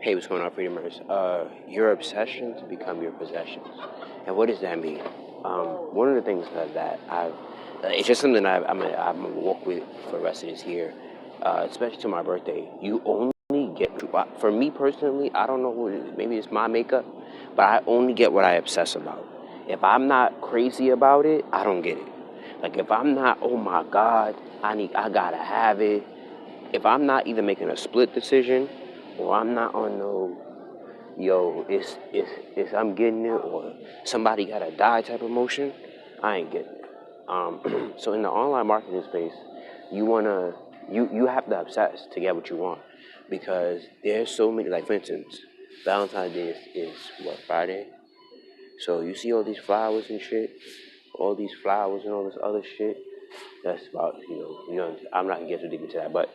Hey, what's going on, Freedomers? Your obsession to become your possessions. And what does that mean? One of the things that it's just something I'm gonna walk with for the rest of this year, especially to my birthday. You only get, for me personally, I don't know what it is. Maybe it's my makeup, but I only get what I obsess about. If I'm not crazy about it, I don't get it. Like if I'm not, oh my God, I gotta have it. If I'm not either making a split decision or I'm not on no, yo, it's I'm getting it or somebody gotta die type of motion, I ain't getting it. So in the online marketing space, you have to obsess to get what you want because there's so many, like for instance, Valentine's Day is what, Friday? So you see all these flowers and shit, all these flowers and all this other shit. That's about, I'm not gonna get too deep into that, but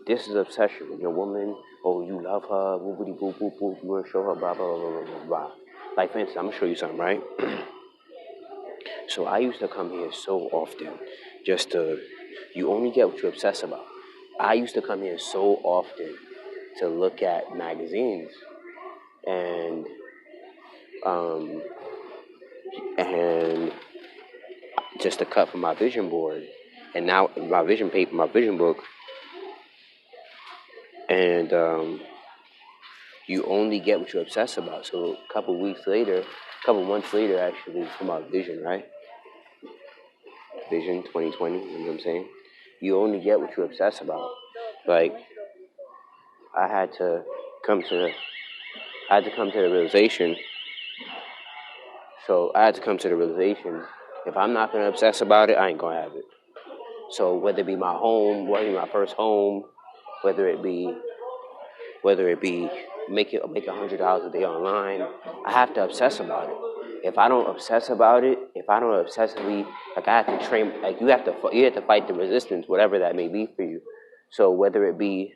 this is obsession with your woman. Oh, you love her. Boopity boop boop boop. You want to show her blah blah blah blah blah blah. Like for instance, I'm gonna show you something, right? So I used to come here so often, just to. You only get what you obsess about. I used to come here so often to look at magazines and um and just to cut from my vision board, and now my vision paper, my vision book, and you only get what you obsess about. So a couple weeks later, a couple months later, actually, come out Vision, right? Vision 2020, you know what I'm saying? You only get what you obsess about. Like, I had to come to, I had to come to the realization. So I had to come to the realization, if I'm not gonna obsess about it, I ain't gonna have it. So whether it be my home, whether it be my first home, whether it be make $100 a day online, I have to obsess about it. If I don't obsess about it, if I don't obsessively, like I have to train, like you have to fight the resistance, whatever that may be for you. So whether it be,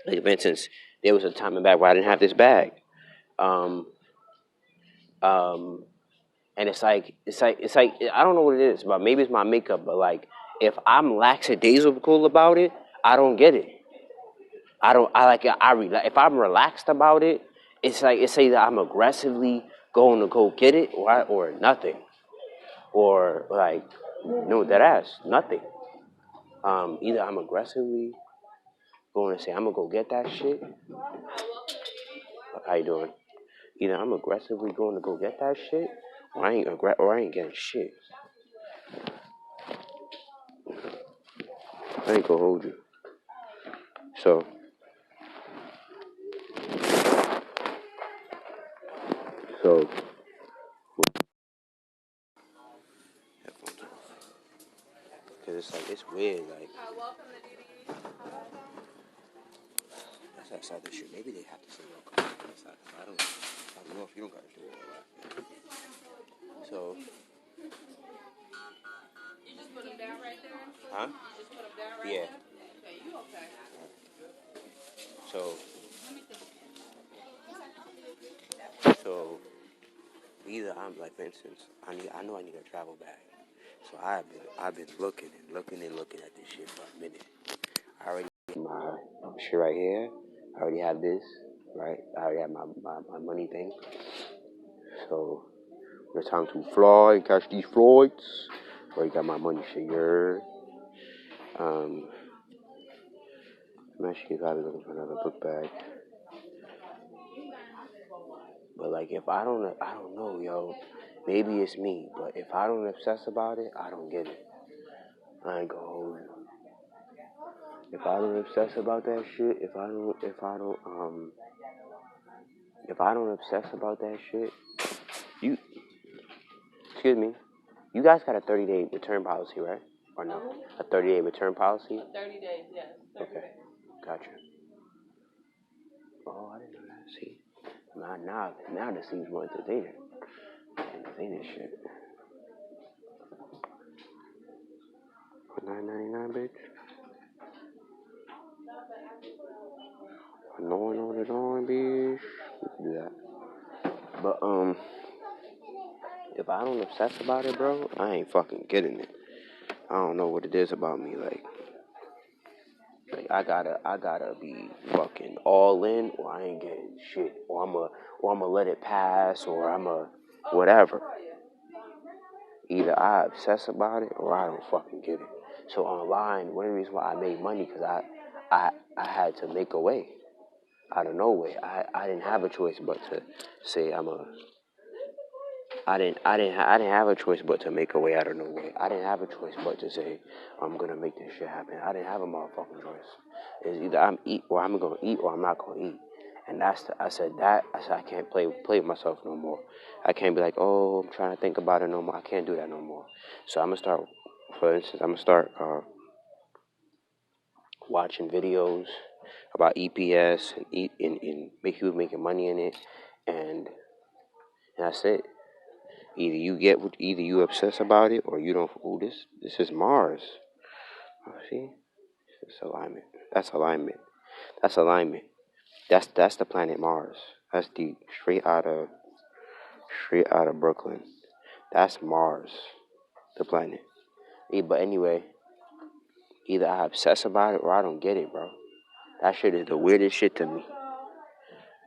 like for instance, there was a time in back where I didn't have this bag, um, um, and it's like I don't know what it is, but maybe it's my makeup, but like if I'm lackadaisical about it, I don't get it. I don't. I like. If I'm relaxed about it, it's either I'm aggressively going to go get it, or nothing, or like no that ass nothing. Either I'm aggressively going to say I'm gonna go get that shit. How you doing? Either I'm aggressively going to go get that shit, or I ain't getting shit. I ain't gonna hold you. So so. Cause it's like it's weird, like that's outside the shit. Maybe they have to say welcome inside. I don't know if you don't gotta do all that. So you just put them down right there? Huh? You just put them down right there? Okay, you okay. So either I'm like, for instance, I know I need a travel bag. So I've been looking at this shit for a minute. I already have my shit right here. I already have this, right? I already have my money thing. So it's time to fly, catch these flights. Already got my money shit here. I'm actually probably looking for another book bag. But like if I don't know, yo. Maybe it's me, but if I don't obsess about it, I don't get it. I ain't gonna hold you. If I don't obsess about that shit, if I don't obsess about that shit, you, excuse me, you guys got a 30-day return policy, right? Or no? A 30-day return policy? 30 days, yes. 30 okay. Days. Gotcha. Oh, I didn't know that. See, now this seems more entertaining. Entertaining shit. For $9.99, bitch. Annoying on it on, bitch. We can do that. But if I don't obsess about it, bro, I ain't fucking getting it. I don't know what it is about me, like Like I gotta be fucking all in, or I ain't getting shit, or I'ma let it pass, or I'ma whatever. Either I obsess about it, or I don't fucking get it. So online, one of the reasons why I made money, because I had to make a way out of no way. I didn't have a choice but to say I didn't have a choice but to make a way out of no way. I didn't have a choice but to say I'm gonna make this shit happen. I didn't have a motherfucking choice. It's either I'm gonna eat or I'm not gonna eat. And I said I can't play with myself no more. I can't be like, oh, I'm trying to think about it no more. I can't do that no more. So I'm gonna start. For instance, I'm gonna start watching videos about EPS and make you making money in it, and that's it. Either you obsess about it or you don't. Oh, this is Mars. Oh, see, it's alignment. That's alignment. That's alignment. That's the planet Mars. That's the straight out of Brooklyn. That's Mars, the planet. But anyway, either I obsess about it or I don't get it, bro. That shit is the weirdest shit to me.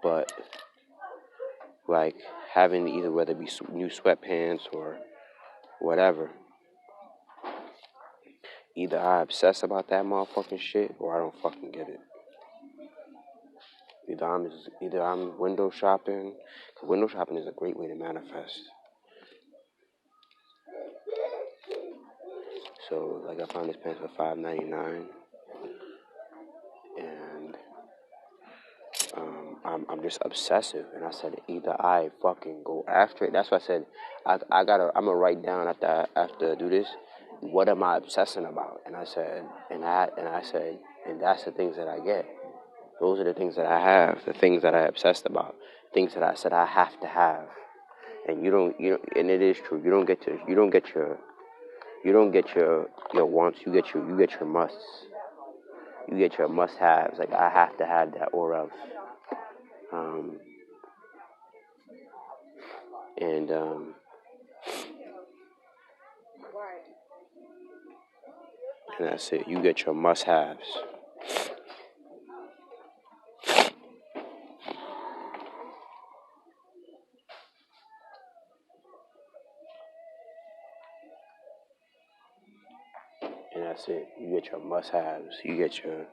But like having either whether it be new sweatpants or whatever, either I obsess about that motherfucking shit or I don't fucking get it. Either I'm window shopping. 'Cause window shopping is a great way to manifest. So like I found this pants for $5.99, and I'm just obsessive. And I said either I fucking go after it. That's why I said I'm gonna write down after I do this. What am I obsessing about? And I said and that's the things that I get. Those are the things that I have. The things that I obsessed about. Things that I said I have to have. And and it is true. You don't get your wants. You get your musts. You get your must haves. Like I have to have that or else. Um, and and that's it. You get your must haves. And that's it. You get your must haves. You get your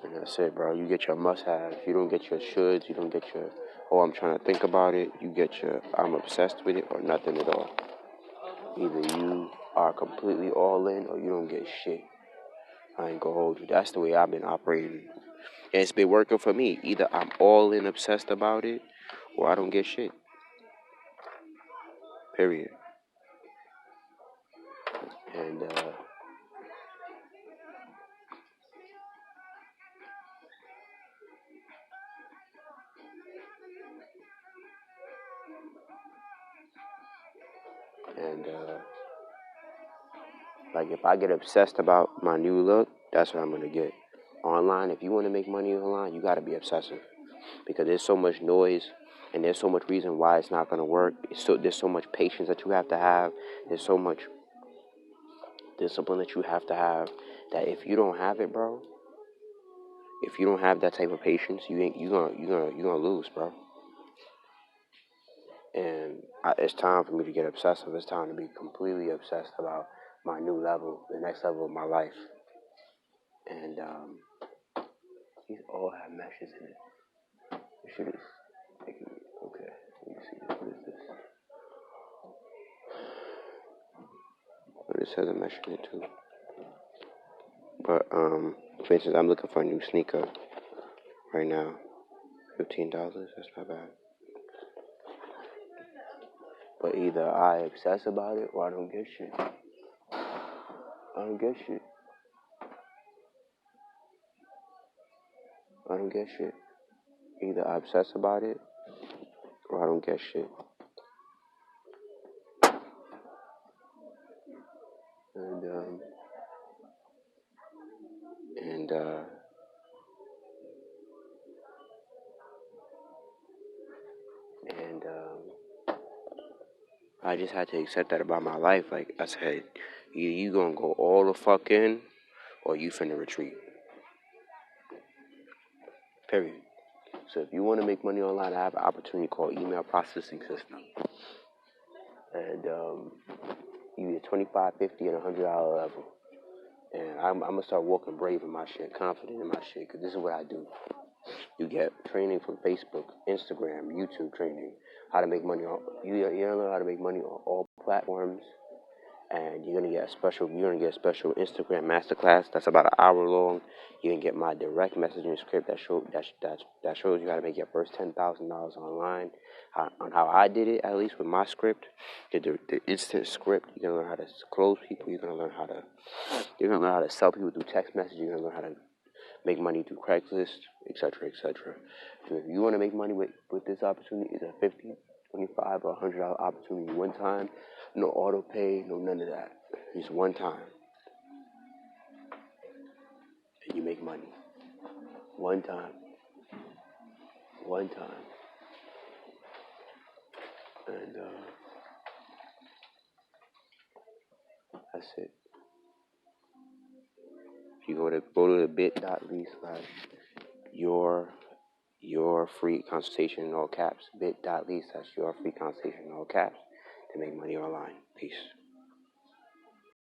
and that's it, bro. You get your must haves. You don't get your shoulds. You don't get your I'm trying to think about it. You get your I'm obsessed with it or nothing at all. Either you are completely all in or you don't get shit. I ain't gonna hold you. That's the way I've been operating. And it's been working for me. Either I'm all in obsessed about it or I don't get shit. Period. And and like if I get obsessed about my new look, that's what I'm gonna get. Online, if you want to make money online, you gotta be obsessive because there's so much noise and there's so much reason why it's not gonna work. There's so much patience that you have to have. There's so much discipline that you have to have that if you don't have it, bro, if you don't have that type of patience, you gonna lose, bro. And it's time for me to get obsessive. It's time to be completely obsessed about my new level, the next level of my life. And these all have meshes in it. This shit is making me okay. Let me see this. What is this? Oh, this has a mesh in it too. But for instance, I'm looking for a new sneaker right now. $15. That's not bad. But either I obsess about it or I don't get shit. I don't get shit. I don't get shit. Either I obsess about it or I don't get shit. And and and I just had to accept that about my life. Like I said, you gonna go all the fuck in, or you finna retreat. Period. So if you want to make money online, I have an opportunity called email processing system, and you get 25, 50, and $100 level. And I'm gonna start walking brave in my shit, confident in my shit, because this is what I do. You get training from Facebook, Instagram, YouTube training, how to make money on. You're gonna learn how to make money on all platforms, and you're gonna get a special Instagram masterclass that's about an hour long. You can get my direct messaging script that shows you how to make your first $10,000 online. On how I did it, at least with my script, the instant script. You're gonna learn how to close people. You're gonna learn how to sell people through text messaging. You're gonna learn how to make money through Craigslist, etc., etc. So if you want to make money with this opportunity, it's a 50, 25, or $100 opportunity one time. No auto pay, no none of that. Just one time, and you make money. One time, and that's it. You go to the bit.ly/your free consultation in all caps. Bit.ly/your free consultation in all caps to make money online. Peace.